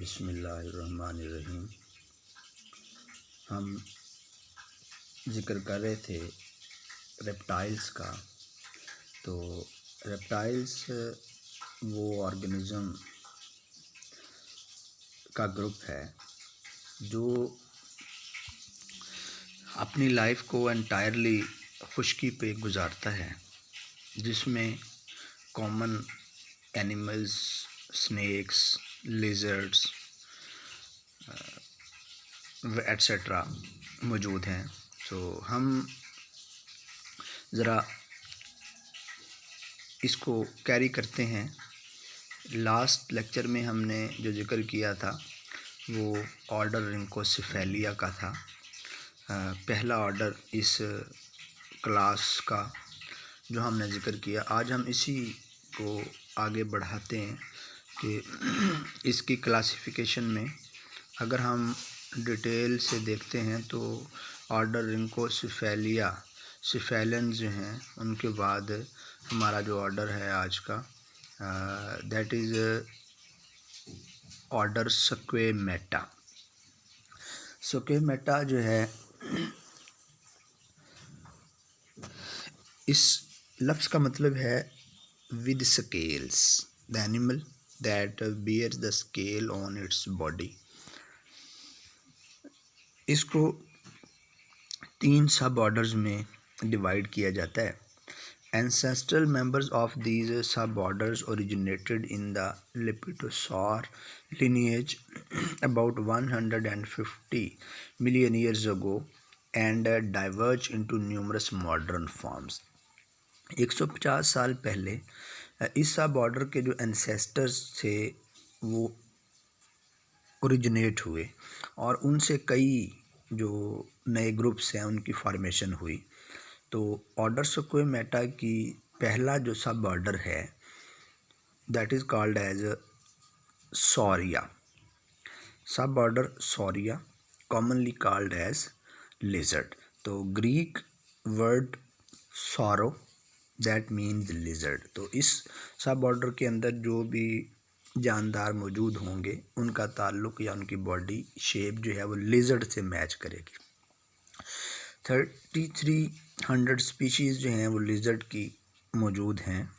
बिस्मिल्लाहिर्रहमानिर्रहीम। हम ज़िक्र कर रहे थे रेप्टाइल्स का। तो रेप्टाइल्स वो ऑर्गेनिज़म का ग्रुप है जो अपनी लाइफ को एंटायरली खुश्की पे गुजारता है, जिसमें common animals, snakes, lizards etcetera मौजूद हैं। तो हम ज़रा इसको कैरी करते हैं। लास्ट लेक्चर में हमने जो ज़िक्र किया था वो ऑर्डर रिंकोसिफेलिया का था, पहला ऑर्डर इस क्लास का जो हमने ज़िक्र किया। आज हम इसी को आगे बढ़ाते हैं कि इसकी क्लासिफिकेशन में अगर हम डिटेल से देखते हैं तो ऑर्डर रिंकोसिफेलिया, सिफेलियन जो हैं, उनके बाद हमारा जो ऑर्डर है आज का that is order squamata. Squamata जो है, इस लफ्ज़ का मतलब है with scales, the animal that bears the scale on its body. इसको 3 सब ऑर्डर्स में डिवाइड किया जाता है। Ancestral members of these suborders originated in the Lepidosauria lineage about 150 million years ago and diverged into numerous modern forms. 150 साल पहले इस सब ऑर्डर के जो एंसेस्टर्स थे वो ओरिजिनेट हुए और उनसे कई जो नए ग्रुप्स हैं उनकी फॉर्मेशन हुई। तो ऑर्डर स्क्वेमेटा की पहला जो सब ऑर्डर है that is called as Sauria. Suborder Sauria, commonly called as lizard. तो Greek word sauro that means lizard. तो इस सब ऑर्डर के अंदर जो भी जानदार मौजूद होंगे उनका ताल्लुक़ या उनकी बॉडी शेप जो है वो लिजर्ड से मैच करेगी। 3300 स्पीशीज़ जो हैं वो लिजर्ड की मौजूद हैं।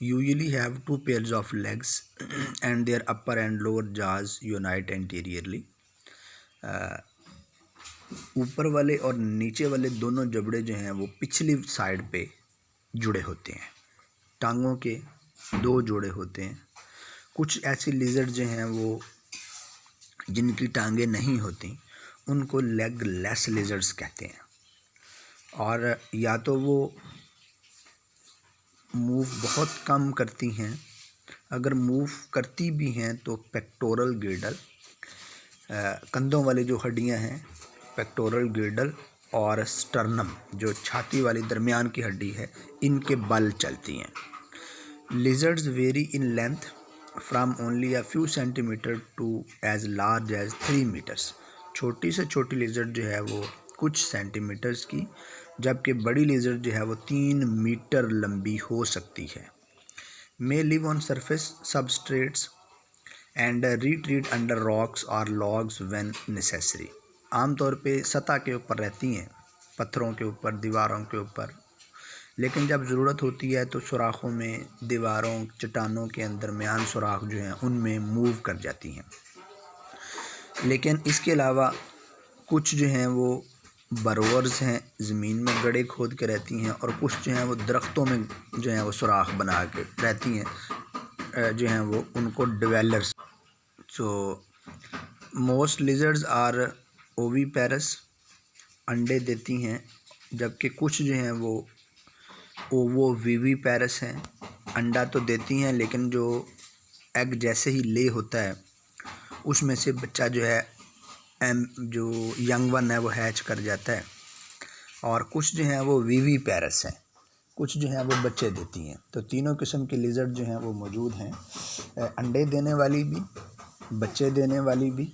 Usually have 2 pairs of legs and their upper and lower jaws unite anteriorly. ऊपर वाले और नीचे वाले दोनों जबड़े जो हैं वो पिछली साइड पे जुड़े होते हैं। टांगों के 2 जोड़े होते हैं। कुछ ऐसी लिजर्ड जो हैं वो जिनकी टांगें नहीं होती उनको लेग लेस लिजर्ड्स कहते हैं। और या तो वो मूव बहुत कम करती हैं, अगर मूव करती भी हैं तो पेक्टोरल गिर्डल, कंधों वाली जो हड्डियां हैं, पेक्टोरल गिर्डल और स्टर्नम जो छाती वाली दरमियान की हड्डी है, इनके बल चलती हैं। Lizards vary in length from only a few centimetre to as large as 3 metres. छोटी से छोटी लिजर्ड जो है वो कुछ सेंटीमीटर्स की, जबकि बड़ी लिजर्ड जो है वो 3 मीटर लंबी हो सकती है। मे live on surface substrates and retreat under rocks और लॉग्स व्हेन नेसेसरी। आमतौर पे सतह के ऊपर रहती हैं, पत्थरों के ऊपर, दीवारों के ऊपर, लेकिन जब ज़रूरत होती है तो सुराखों में, दीवारों, चट्टानों के अंदर दरमियान सुराख जो हैं उनमें मूव कर जाती हैं। लेकिन इसके अलावा कुछ जो हैं वो बरोवर्स हैं, ज़मीन में गड्ढे खोद के रहती हैं, और कुछ जो हैं वो दरख्तों में जो हैं वो सुराख बना के रहती हैं, जो हैं वो उनको dwellers. So most lizards are oviparous, अंडे देती हैं, जबकि कुछ जो हैं वो ओवोविविपेरस हैं। अंडा तो देती हैं लेकिन जो एग जैसे ही ले होता है उसमें से बच्चा जो है जो यंग वन है वो हैच कर जाता है। और कुछ जो हैं वो विविपेरस हैं, कुछ जो हैं वो बच्चे देती हैं। तो तीनों किस्म के लिजर्ड जो हैं वो मौजूद हैं, अंडे देने वाली भी, बच्चे देने वाली भी,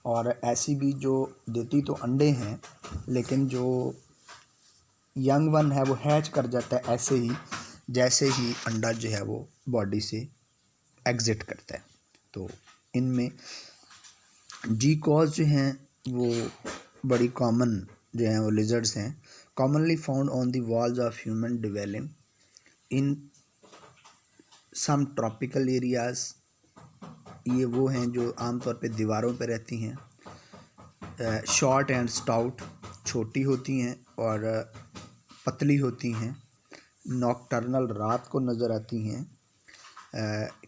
और ऐसी भी जो देती तो अंडे हैं लेकिन जो यंग वन है वो हैच कर जाता है ऐसे ही जैसे ही अंडा जो है वो बॉडी से एग्ज़िट करता है। तो इनमें जीकॉस जो हैं वो बड़ी कॉमन जो हैं वो लिजर्ड्स हैं, commonly found on the walls of human dwelling in some tropical areas. ये वो हैं जो आमतौर पे दीवारों पे रहती हैं। शॉर्ट एंड स्टाउट, छोटी होती हैं और पतली होती हैं। नॉकटर्नल, रात को नज़र आती हैं।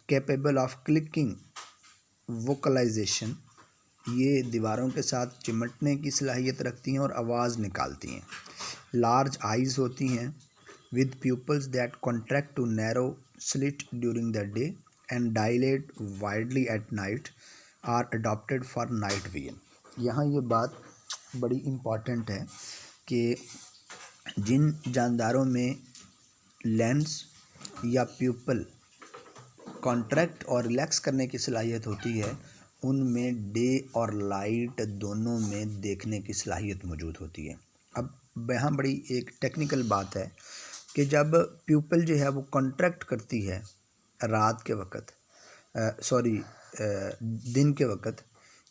कैपेबल ऑफ क्लिकिंग वोकलाइजेशन, ये दीवारों के साथ चिमटने की सलाहियत रखती हैं और आवाज़ निकालती हैं। लार्ज आइज़ होती हैं with pupils that contract to narrow slit during the day and dilate widely at night, are adopted for night vision. यहाँ ये बात बड़ी इम्पॉर्टेंट है कि जिन जानदारों में लेंस या प्यूपल कॉन्ट्रैक्ट और रिलैक्स करने की सलाहियत होती है, उनमें डे और लाइट दोनों में देखने की सलाहियत मौजूद होती है। अब यहाँ बड़ी एक टेक्निकल बात है कि जब प्यूपल जो है वो कॉन्ट्रैक्ट करती है रात के वक़्त, दिन के वक़्त,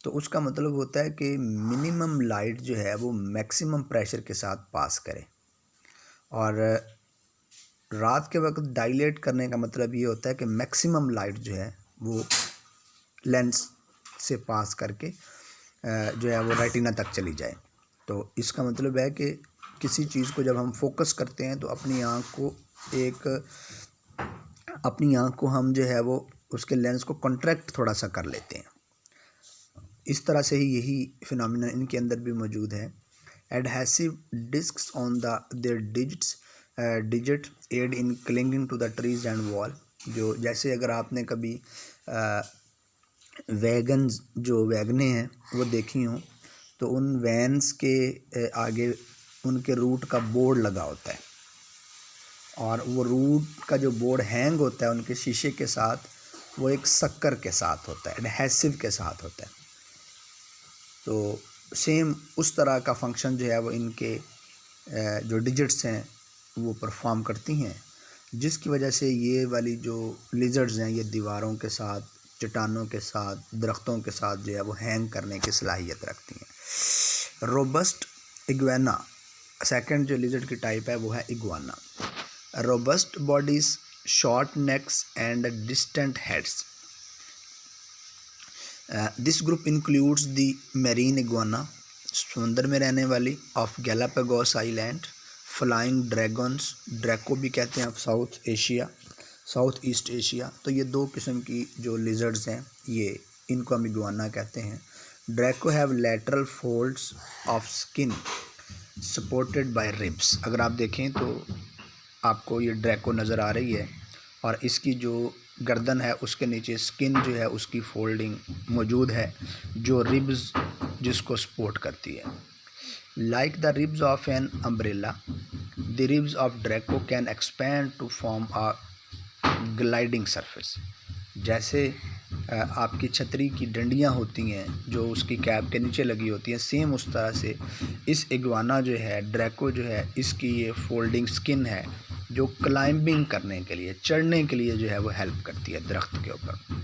तो उसका मतलब होता है कि मिनिमम लाइट जो है वो मैक्सिमम प्रेशर के साथ पास करे, और रात के वक्त डायलेट करने का मतलब ये होता है कि मैक्सिमम लाइट जो है वो लेंस से पास करके जो है वो रेटिना तक चली जाए। तो इसका मतलब है कि किसी चीज़ को जब हम फोकस करते हैं तो अपनी आँख को हम जो है वो उसके लेंस को कॉन्ट्रैक्ट थोड़ा सा कर लेते हैं। इस तरह से ही यही फिनोमिना इनके अंदर भी मौजूद है। Adhesive discs on their digit aid in clinging to the trees and wall, जो जैसे अगर आपने कभी वैगने हैं वो देखी हों, तो उन वैन्स के आगे उनके रूट का बोर्ड लगा होता है, और वो रूट का जो बोर्ड हैंग होता है उनके शीशे के साथ, वो एक शक्कर के साथ होता है, एडहेसिव के साथ होता है। तो सेम उस तरह का फंक्शन जो है वो इनके जो डिजिट्स हैं वो परफॉर्म करती हैं, जिसकी वजह से ये वाली जो लिजर्ड्स हैं ये दीवारों के साथ, चट्टानों के साथ, दरख्तों के साथ जो है वो हैंग करने की सलाहियत रखती हैं। रोबस्ट इग्वाना, सेकंड जो लिजर्ड की टाइप है वो है iguana. Robust bodies, short next and distant heads. This group includes the marine iguana, समुंदर में रहने वाली, of Galapagos island, flying dragons, Draco भी कहते हैं साउथ ईस्ट एशिया। तो ये दो किस्म की जो लिजर्ड्स हैं ये, इनको हम इग्वाना कहते हैं। Draco have lateral folds of skin supported by ribs. अगर आप देखें तो आपको ये ड्रैको नज़र आ रही है, और इसकी जो गर्दन है उसके नीचे स्किन जो है उसकी फोल्डिंग मौजूद है, जो रिब्स जिसको सपोर्ट करती है। Like the ribs of an umbrella, the ribs of Draco can expand to form a gliding surface. जैसे आपकी छतरी की डंडियाँ होती हैं जो उसकी कैप के नीचे लगी होती हैं, सेम उस तरह से इस इग्वाना जो है, ड्रैको जो है, इसकी ये फोल्डिंग स्किन है जो क्लाइंबिंग करने के लिए, चढ़ने के लिए जो है वो हेल्प करती है दरख्त के ऊपर।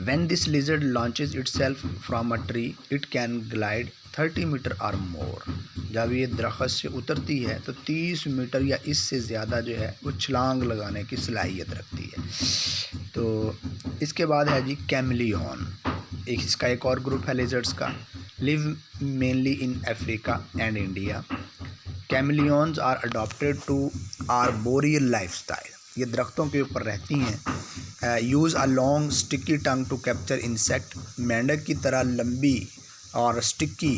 When this lizard launches itself from a tree, it can glide 30 metre और मोर। जब ये दरख्त से उतरती है तो 30 मीटर या इससे ज़्यादा जो है वो छलांग लगाने की सलाहियत रखती है। तो इसके बाद है जी कैमलियन, इसका एक और ग्रुप है लिजर्ड्स का। Live mainly in Africa and India. Chameleons are adopted to arboreal lifestyle, ये दरख्तों के ऊपर रहती हैं। Use a long sticky tongue to capture insect, मेंढक की तरह लंबी और स्टिकी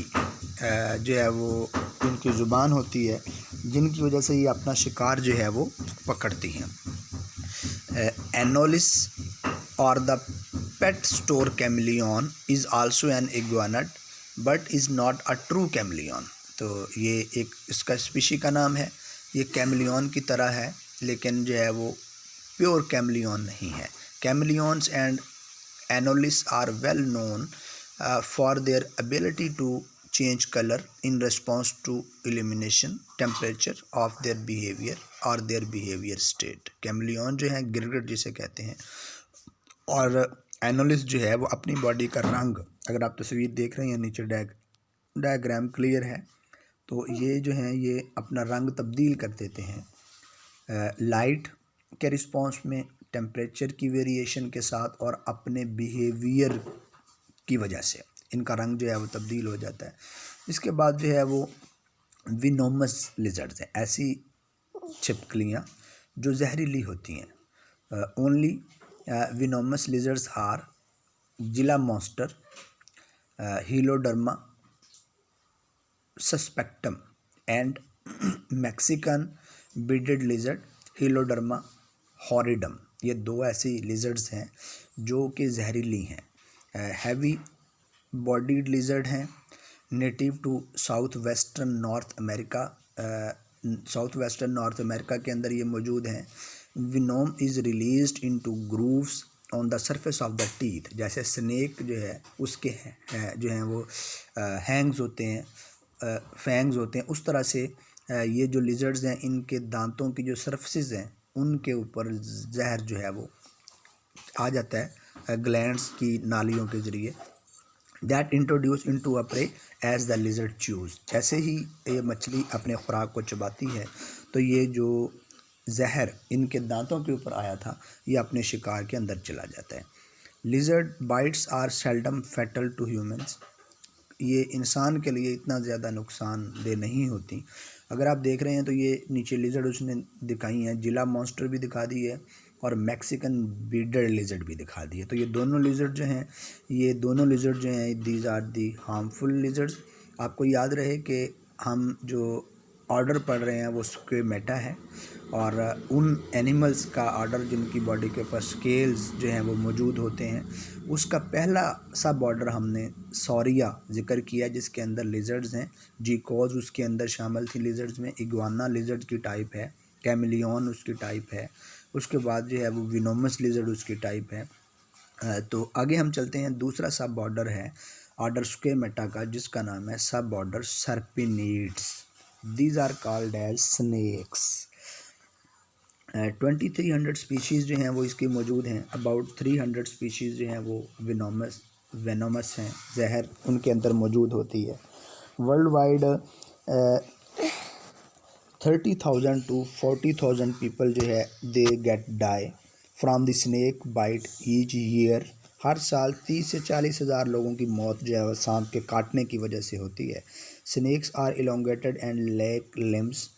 जो है वो उनकी ज़ुबान होती है, जिनकी वजह से ये अपना शिकार जो है वो पकड़ती हैं। एनोलिस और the pet store chameleon is also an iguanid but is not a true chameleon. तो ये एक इसका स्पीशी का नाम है, ये कैमलियन की तरह है लेकिन जो है वो प्योर कैमलियन नहीं है। Chameleons and Anolis are well known for their ability to change colour in response to illumination, temperature of their behaviour और देयर बिहेवियर स्टेट। कैमलियन जो है गिरगिट जिसे कहते हैं, और एनोलिस जो है वो अपनी बॉडी का रंग अगर आप तस्वीर देख रहे हैं नीचे डायग्राम क्लियर है, तो ये जो हैं ये अपना रंग तब्दील कर देते हैं लाइट के रिस्पॉन्स में, टेम्परेचर की वेरिएशन के साथ और अपने बिहेवियर की वजह से इनका रंग जो है वो तब्दील हो जाता है। इसके बाद जो है वो विनोमस लिजर्ड्स हैं, ऐसी छिपकलियाँ जो जहरीली होती हैं। Only venomous lizards are Gila monster, Heloderma suspectum and Mexican beaded lizard Heloderma horridum. ये दो ऐसी लिजर्ड्स हैं जो कि जहरीली हैं। हैवी बॉडीड लिजर्ड हैं, native to south western North America. South western North America के अंदर ये मौजूद हैं। Venom is released into grooves on the surface of the teeth. जैसे स्नेक जो है उसके जो हैं वो हैंग्स होते हैं, फैंग्स होते हैं, उस तरह से ये जो लिजर्ड्स हैं इनके दांतों की जो सरफेसेस हैं उनके ऊपर जहर जो है वो आ जाता है ग्लैंड्स की नालियों के ज़रिए। That introduce into a prey as the lizard chews. जैसे ही ये मछली अपने खुराक को चबाती है तो ये जो जहर इनके दांतों के ऊपर आया था ये अपने शिकार के अंदर चला जाता है। Lizard bites are seldom fatal to humans. ये इंसान के लिए इतना ज़्यादा नुकसानदेह नहीं होती। अगर आप देख रहे हैं तो ये नीचे लिजर्ड उसने दिखाई हैं, जिला मॉन्स्टर भी दिखा दी है और मैक्सिकन बीडर लिजर्ड भी दिखा दी है। तो ये दोनों लिजर्ड जो हैं these are the harmful lizards. आपको याद रहे कि हम जो ऑर्डर पढ़ रहे हैं वो स्क्वेमेटा है और उन एनिमल्स का ऑर्डर जिनकी बॉडी के ऊपर स्केल्स जो हैं वो मौजूद होते हैं, उसका पहला सब ऑर्डर हमने सॉरिया जिक्र किया जिसके अंदर लिजर्ड्स हैं। जीकोज उसके अंदर शामिल थी लिजर्ड्स में, इग्वाना लिजर्ड की टाइप है, कैमिलियन उसकी टाइप है, उसके बाद जो है वो विनोमस लिजर्ड उसकी टाइप है। तो आगे हम चलते हैं। दूसरा सब ऑर्डर है ऑर्डर स्क्वेमेटा का जिसका नाम है suborder Serpentes. These are called as snakes. 2300 species जो हैं वो इसकी मौजूद हैं। अबाउट 300 स्पीशीज़ जो हैं वो वेनोमस हैं, जहर उनके अंदर मौजूद होती है। वर्ल्ड वाइड 30,000 to 40,000 पीपल जो है they get die from the snake bite each year. हर साल 30 से 40 हज़ार लोगों की मौत जो है वो सांप के काटने की वजह से होती है। Snakes are elongated and lack limbs.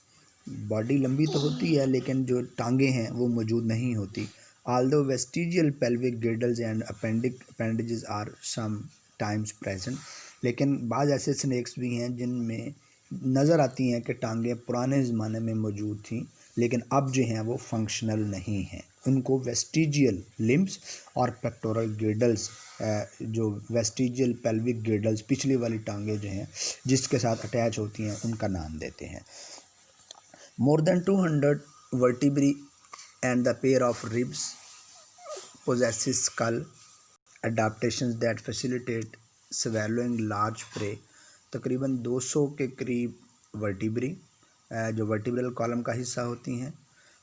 Body लंबी तो होती है लेकिन जो टांगे हैं वो मौजूद नहीं होती। Although vestigial pelvic girdles and appendages are sometimes present. लेकिन बाज़ ऐसे स्नेक्स भी हैं जिनमें नज़र आती हैं कि टांगें पुराने ज़माने में मौजूद थीं लेकिन अब जो हैं वो फंक्शनल नहीं हैं। उनको वेस्टिजियल लिम्स और पेक्टोरल गिर्डल्स, जो वेस्टिजियल पेल्विक गिर्डल्स पिछली वाली टांगें जो हैं जिसके साथ अटैच होती हैं उनका नाम देते हैं। More than 200 vertebrae and the pair of ribs possesses skull adaptations that facilitate swallowing large prey। तकरीबन 200 के करीब वर्टिब्री जो वर्टिब्रल कॉलम का हिस्सा होती हैं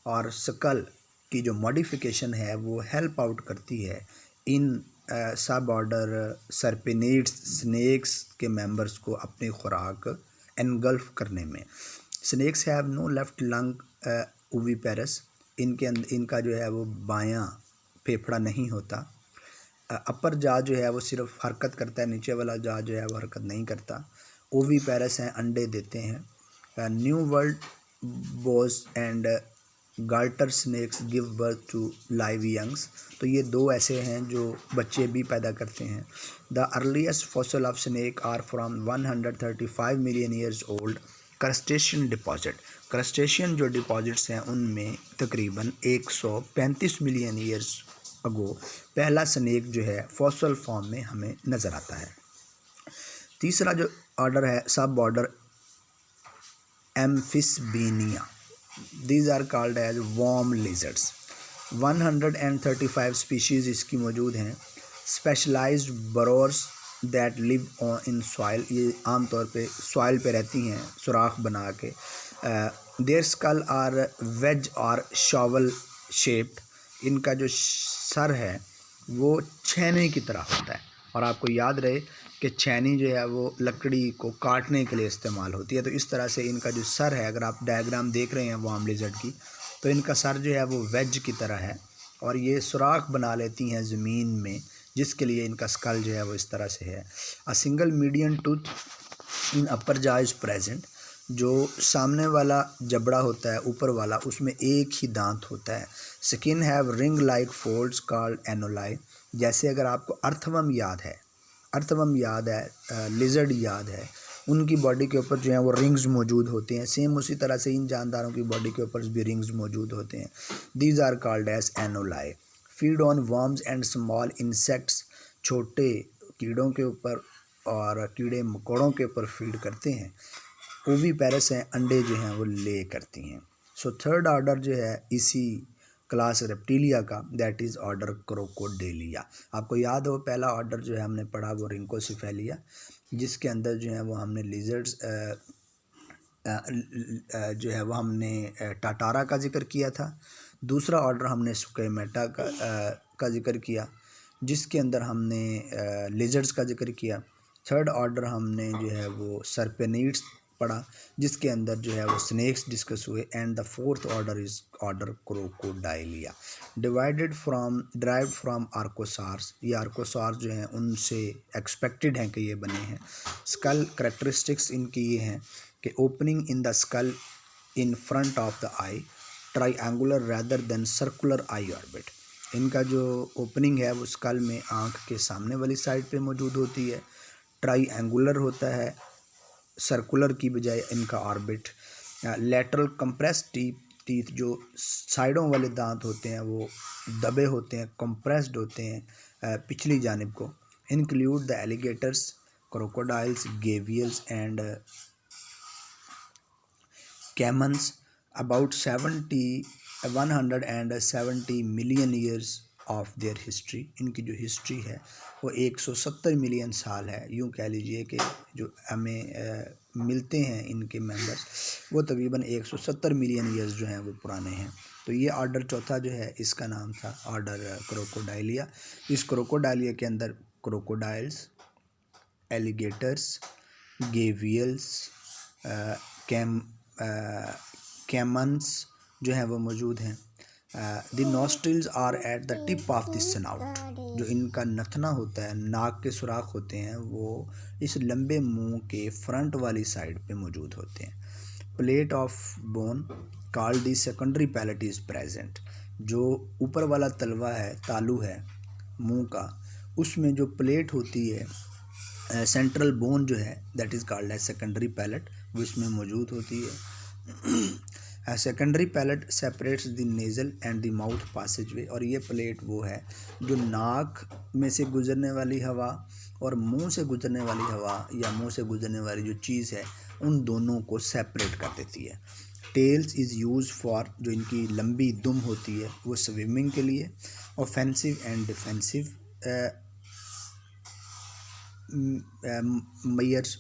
और स्कल की जो मॉडिफिकेशन है वो हेल्प आउट करती है in suborder serpentids snakes के मेंबर्स को अपनी खुराक एनगल्फ करने में। Snakes have no left lung oviparous. इनका जो है वो बायां फेफड़ा नहीं होता। अपर जा जो है वो सिर्फ हरकत करता है, नीचे वाला जा जो है वो हरकत नहीं करता। ओविपेरस हैं, अंडे देते हैं। New world boas and garter snakes give birth to live youngs. तो ये दो ऐसे हैं जो बच्चे भी पैदा करते हैं। The earliest fossil of snake are from 135 million years old crustacean deposit. Crustacean जो डिपॉजिट्स हैं उनमें तकरीबन 135 मिलियन ईयर्स अगो पहला स्नेक जो है फॉसिल फॉर्म में हमें नज़र आता है। तीसरा जो ऑर्डर है suborder Amphisbaenia. These are called as worm lizards. 135 species इसकी मौजूद हैं। Specialised burrowers that live in soil. ये आम तौर पे सॉइल पे रहती हैं सुराख बना के। देयर स्कल आर वेज और शॉवल शेप्ड। इनका जो सर है वो छेने की तरह होता है। और आपको याद रहे कि छेनी जो है वो लकड़ी को काटने के लिए इस्तेमाल होती है। तो इस तरह से इनका जो सर है, अगर आप डायग्राम देख रहे हैं वर्म लिजर्ड की, तो इनका सर जो है वो वेज की तरह है और ये सुराख बना लेती हैं ज़मीन में, जिसके लिए इनका स्कल जो है वो इस तरह से है। A single medium tooth in upper jaw is present. जो सामने वाला जबड़ा होता है ऊपर वाला, उसमें एक ही दांत होता है। Skin have ring like folds called annuli. जैसे अगर आपको अर्थवर्म याद है, लिजर्ड याद है, उनकी बॉडी के ऊपर जो है वो रिंग्स मौजूद होते हैं। सेम उसी तरह से इन जानदारों की बॉडी के ऊपर भी रिंग्स मौजूद होते हैं। These are called as annuli. Feed on worms and small insects. छोटे कीड़ों के ऊपर और कीड़े मकोड़ों के ऊपर फीड करते हैं। ओवीपेरस हैं, अंडे जो हैं वो ले करती हैं। सो थर्ड ऑर्डर जो है इसी क्लास रेप्टिलिया का, दैट इज़ ऑर्डर क्रोकोडेलिया। आपको याद हो पहला ऑर्डर जो है हमने पढ़ा वो रिंकोसिफेलिया, जिसके अंदर जो है वो हमने लिजर्ड्स जो है वो हमने टाटारा का जिक्र किया था। दूसरा ऑर्डर हमने सुकेमेटा का जिक्र किया, जिसके अंदर हमने लिजर्ड्स का जिक्र किया। थर्ड ऑर्डर हमने जो है वो सर्पेनिड्स पढ़ा, जिसके अंदर जो है वो स्नेक्स डिस्कस हुए। And the fourth order is order Crocodilia, derived from archosaurs. ये आर्कोसार्स जो हैं उनसे एक्सपेक्टेड हैं कि ये बने हैं। स्कल करेक्टरिस्टिक्स इनकी ये हैं कि opening in the skull in front of the I, triangular rather than circular I orbit. इनका जो ओपनिंग है वो स्कल में आँख के सामने वाली साइड पे मौजूद होती है, ट्राईएंगुलर होता है, सर्कुलर की बजाय इनका ऑर्बिट। लेटरल कंप्रेस टीथ, जो साइडों वाले दांत होते हैं वो दबे होते हैं, कंप्रेस्ड होते हैं पिछली जानिब को। Include the alligators, crocodiles, gavials and caimans. About 170 million years of their history. इनकी जो हिस्ट्री है वो 170 मिलियन साल है। यूँ कह लीजिए कि जो हमें मिलते हैं इनके मेंबर्स, वो तकरीबन 170 मिलियन ईयर्स जो हैं वो पुराने हैं। तो ये ऑर्डर चौथा जो है इसका नाम था ऑर्डर क्रोकोडाइलिया। इस क्रोकोडाइलिया के अंदर क्रोकोडाइल्स, एलिगेटर्स, गेवियल्स, कैमन्स जो हैं वो मौजूद हैं। The nostrils are at the tip of the snout. जो इनका नथना होता है, नाक के सुराख होते हैं, वो इस लंबे मुंह के फ्रंट वाली साइड पे मौजूद होते हैं। Plate of bone called the secondary palate is present. जो ऊपर वाला तलवा है, तालू है मुंह का, उसमें जो प्लेट होती है, सेंट्रल बोन जो है, that is called as secondary palate, वो इसमें मौजूद होती है। Secondary palate separates the nasal and the mouth passageway. और ये प्लेट वो है जो नाक में से गुजरने वाली हवा और मुंह से गुजरने वाली हवा या मुंह से गुजरने वाली जो चीज़ है, उन दोनों को सेपरेट कर देती है। टेल्स इज़ यूज फॉर, जो इनकी लंबी दुम होती है वो स्विमिंग के लिए। ऑफेंसिव एंड डिफेंसिव मेयर्स,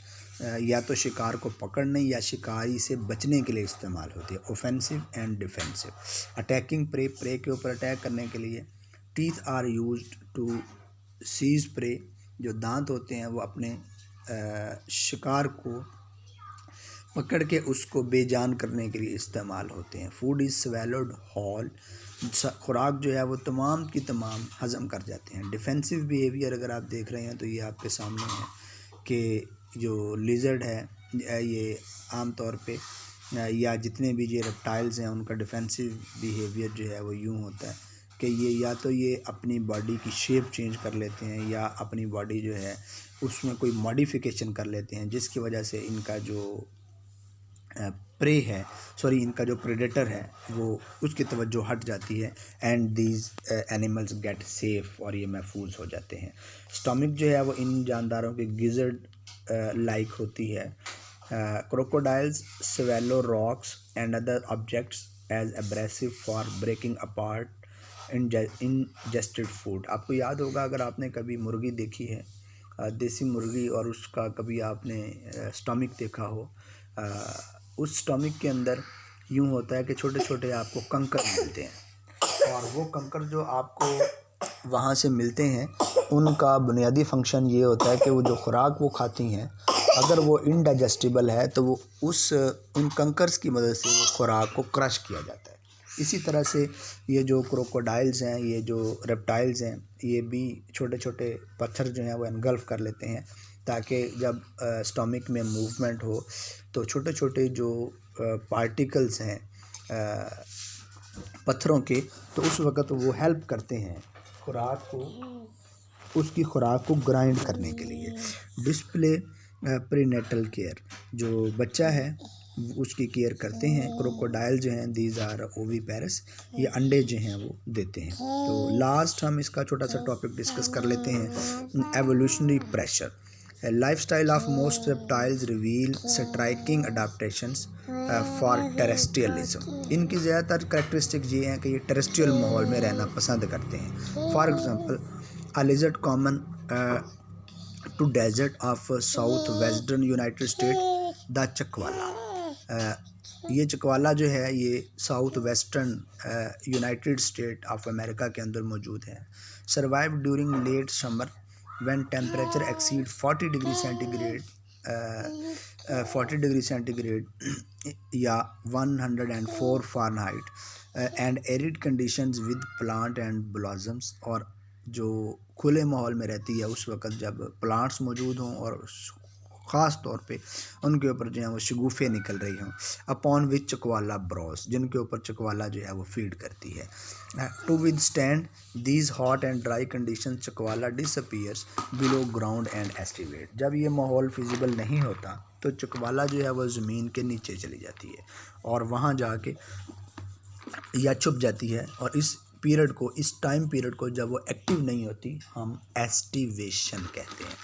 या तो शिकार को पकड़ने या शिकारी से बचने के लिए इस्तेमाल होती है। Offensive and defensive. Attacking prey, prey के ऊपर अटैक करने के लिए। Teeth are used to seize prey. जो दांत होते हैं वो अपने शिकार को पकड़ के उसको बेजान करने के लिए इस्तेमाल होते हैं। Food is swallowed whole. खुराक जो है वो तमाम की तमाम हज़म कर जाते हैं। डिफेंसिव बिहेवियर अगर आप देख रहे हैं तो ये आपके सामने है कि जो लिजर्ड है ये आम तौर पे या जितने भी ये रेप्टाइल्स हैं उनका डिफेंसिव बिहेवियर जो है वो यूँ होता है कि ये या तो ये अपनी बॉडी की शेप चेंज कर लेते हैं या अपनी बॉडी जो है उसमें कोई मॉडिफिकेशन कर लेते हैं, जिसकी वजह से इनका जो प्रे है, इनका जो प्रेडेटर है वो उसकी तवज्जो हट जाती है and these animals gate safe, और ये महफूज हो जाते हैं। स्टमक जो है वो इन जानदारों के गिजर्ड लाइक होती है। Crocodiles swallow rocks and other objects as abrasive for breaking apart ingested food. आपको याद होगा अगर आपने कभी मुर्गी देखी है, देसी मुर्गी, और उसका कभी आपने स्टमक देखा हो, उस स्टमक के अंदर यूँ होता है कि छोटे छोटे आपको कंकर मिलते हैं, और वो कंकर जो आपको वहाँ से मिलते हैं, उनका बुनियादी फंक्शन ये होता है कि वो जो खुराक वो खाती हैं, अगर वो इनडाइजेस्टिबल है तो वो उन कंकर्स की मदद से वो खुराक को क्रश किया जाता है। इसी तरह से ये जो क्रोकोडाइल्स हैं, ये जो रेप्टाइल्स हैं, ये भी छोटे छोटे पत्थर जो हैं वो एनगल्फ कर लेते हैं, ताकि जब स्टमक में मूवमेंट हो तो छोटे छोटे जो पार्टिकल्स हैं पत्थरों के, तो उस वक़्त वो हेल्प करते हैं खुराक को, उसकी खुराक को ग्राइंड करने के लिए। डिस्प्ले प्रीनेटल केयर, जो बच्चा है उसकी केयर करते हैं। क्रोकोडाइल जो हैं दीज आर ओवीपेरस, ये अंडे जो हैं वो देते हैं। तो लास्ट हम इसका छोटा सा टॉपिक डिस्कस कर लेते हैं, evolutionary pressure. Lifestyle of most reptiles reveal striking adaptations for terrestrialism. इनकी ज़्यादातर करेक्टरिस्टिक ये हैं कि ये टेरेस्ट्रियल माहौल में रहना पसंद करते हैं। For example a lizard common to desert of south western United States, the chuckwalla. ये चकवाला जो है ये south western United State of America के अंदर मौजूद है। Survive during late summer when temperature exceed 40 degree centigrade, 40 degree centigrade या 104 Fahrenheit and arid conditions with plant and blossoms. और जो खुले माहौल में रहती है उस वक़्त जब प्लांट्स मौजूद हों और ख़ास तौर पे उनके ऊपर जो है वो शगुफ़े निकल रही हों। अपॉन विच चकवाला ब्रॉस, जिनके ऊपर चकवाला जो है वो फीड करती है। To withstand these hot and dry condition chuckwalla disappears below ground and estivate. जब ये माहौल फिजिबल नहीं होता तो चकवाला जो है वो ज़मीन के नीचे चली जाती है और वहाँ जाके या छुप जाती है। और इस टाइम पीरियड को जब वो एक्टिव नहीं होती हम एस्टिवेशन कहते हैं।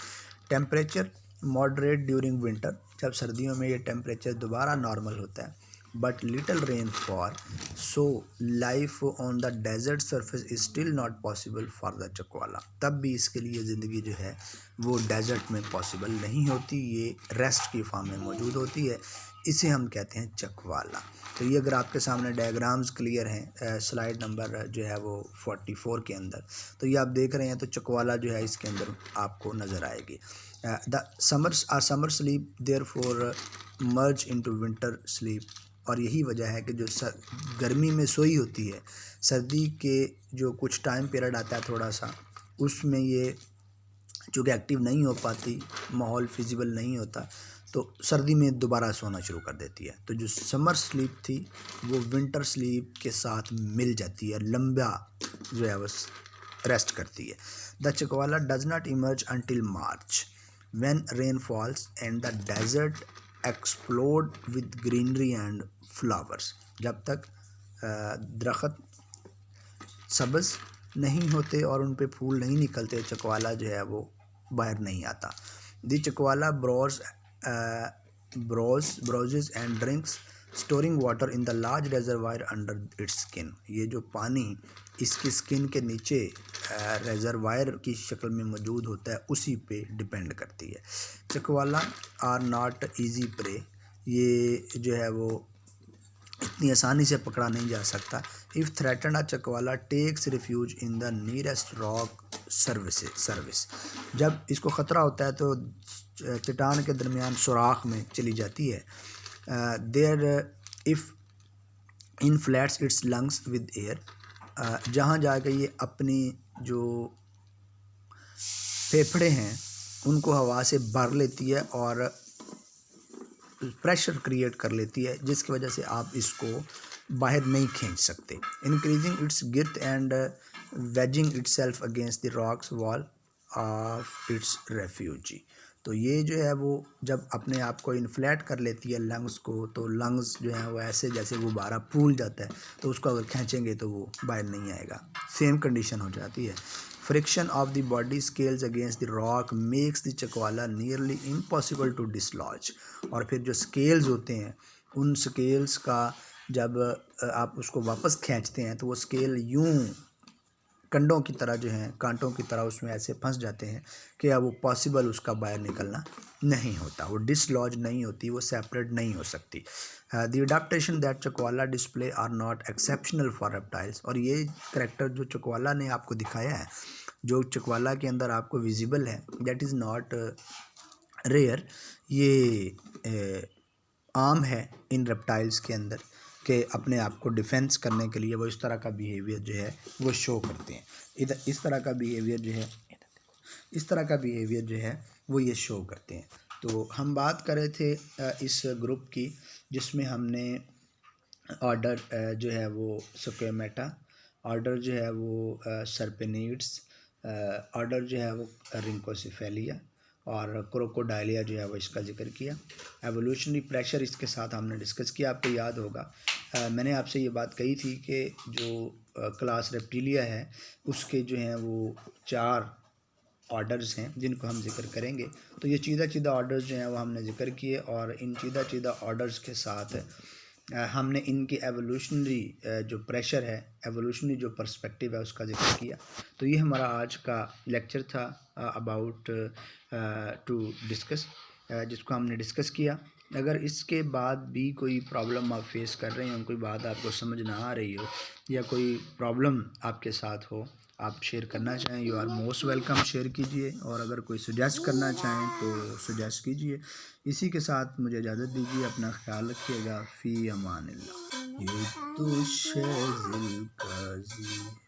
टेम्परेचर मॉडरेट ड्यूरिंग विंटर, जब सर्दियों में ये टेम्परेचर दोबारा नॉर्मल होता है। But little rainfall, so life on the desert surface is still not possible for the chuckwalla. तब भी इसके लिए ज़िंदगी जो है वो डेजर्ट में पॉसिबल नहीं होती, ये रेस्ट की फॉर्म में मौजूद होती है। इसे हम कहते हैं चकवाला। तो ये अगर आपके सामने डायग्राम्स क्लियर हैं स्लाइड नंबर जो है वो 44 के अंदर, तो ये आप देख रहे हैं, तो चकवाला जो है इसके अंदर आपको नज़र आएगी। The summer sleep therefore merge into winter sleep. और यही वजह है कि जो गर्मी में सोई होती है, सर्दी के जो कुछ टाइम पीरियड आता है थोड़ा सा, उसमें ये चूँकि एक्टिव नहीं हो पाती, माहौल फिजिबल नहीं होता, तो सर्दी में दोबारा सोना शुरू कर देती है। तो जो समर स्लीप थी वो विंटर स्लीप के साथ मिल जाती है, लंबा जो है बस रेस्ट करती है। The chuckwalla does not emerge until March when rain falls and the desert explode with greenery and flowers. जब तक दरख्त सब्ज़ नहीं होते और उन पे फूल नहीं निकलते, चकवाला जो है वो बाहर नहीं आता। The chuckwalla browses and drinks, storing water in the large reservoir under its skin। ये जो पानी इसकी स्किन के नीचे रेजरवायर की शक्ल में मौजूद होता है उसी पे डिपेंड करती है। चकवाला आर नॉट इजी प्रे, ये जो है वो इतनी आसानी से पकड़ा नहीं जा सकता। If threaten a chuckwalla takes refuge in the nearest rock crevice. जब इसको ख़तरा होता है तो चट्टान के दरमियान सुराख में चली जाती है। There if inflates its lungs with air, जहाँ जाके ये अपनी जो फेफड़े हैं उनको हवा से भर लेती है और प्रेशर क्रिएट कर लेती है, जिसकी वजह से आप इसको बाहर नहीं खींच सकते। Increasing its girth and wedging itself against the rocks wall of its refuge. तो ये जो है वो जब अपने आप को इन्फ्लेट कर लेती है लंग्स को, तो लंग्स जो है वो ऐसे जैसे गुब्बारा फूल जाता है, तो उसको अगर खींचेंगे तो वो बाहर नहीं आएगा, सेम कंडीशन हो जाती है। Friction of the body scales against the rock makes the chuckwalla nearly impossible to dislodge. और फिर जो स्केल्स होते हैं उन स्केल्स का जब आप उसको वापस खींचते हैं तो वो स्केल यूं कंडों की तरह जो हैं, कांटों की तरह उसमें ऐसे फंस जाते हैं कि अब वो पॉसिबल उसका बाहर निकलना नहीं होता, वो डिसलॉज नहीं होती, वो सेपरेट नहीं हो सकती। The adaptation that chuckwalla display are not exceptional for reptiles. और ये करैक्टर जो चकवाला ने आपको दिखाया है, जो चकवाला के अंदर आपको विजिबल है, दैट इज़ नॉट रेयर। ये आम है इन रेप्टाइल्स के अंदर कि अपने आप को डिफेंस करने के लिए वो इस तरह का बिहेवियर जो है वो शो करते हैं। इधर इस तरह का बिहेवियर जो है, इस तरह का बिहेवियर जो है वो ये शो करते हैं। तो हम बात कर रहे थे इस ग्रुप की, जिसमें हमने ऑर्डर जो है वो स्क्वेमेटा, ऑर्डर जो है वो सर्पेनिड्स, ऑर्डर जो है वो रिंकोसिफेलिया और क्रोकोडाइलिया जो है वो इसका जिक्र किया। एवोल्यूशनरी प्रेशर इसके साथ हमने डिस्कस किया। आपको याद होगा मैंने आपसे ये बात कही थी कि जो क्लास रेप्टिलिया है उसके जो हैं वो 4 ऑर्डर्स हैं जिनको हम जिक्र करेंगे। तो ये चीदा ऑर्डर्स जो हैं वो हमने जिक्र किए, और इन चीदा ऑर्डर्स के साथ हमने इनकी एवोल्यूशनरी जो प्रेशर है, एवोल्यूशनरी जो पर्सपेक्टिव है उसका जिक्र किया। तो ये हमारा आज का लेक्चर था अबाउट टू डिस्कस, जिसको हमने डिस्कस किया। अगर इसके बाद भी कोई प्रॉब्लम आप फेस कर रहे हो, कोई बात आपको समझ ना आ रही हो, या कोई प्रॉब्लम आपके साथ हो, आप शेयर करना चाहें, you are most welcome, share कीजिए। और अगर कोई सुजेस्ट करना चाहें तो सुजेस्ट कीजिए। इसी के साथ मुझे इजाज़त दीजिए, अपना ख्याल रखिएगा। फ़ी अमानिल्लाह। ये तो शेज़िल काज़ी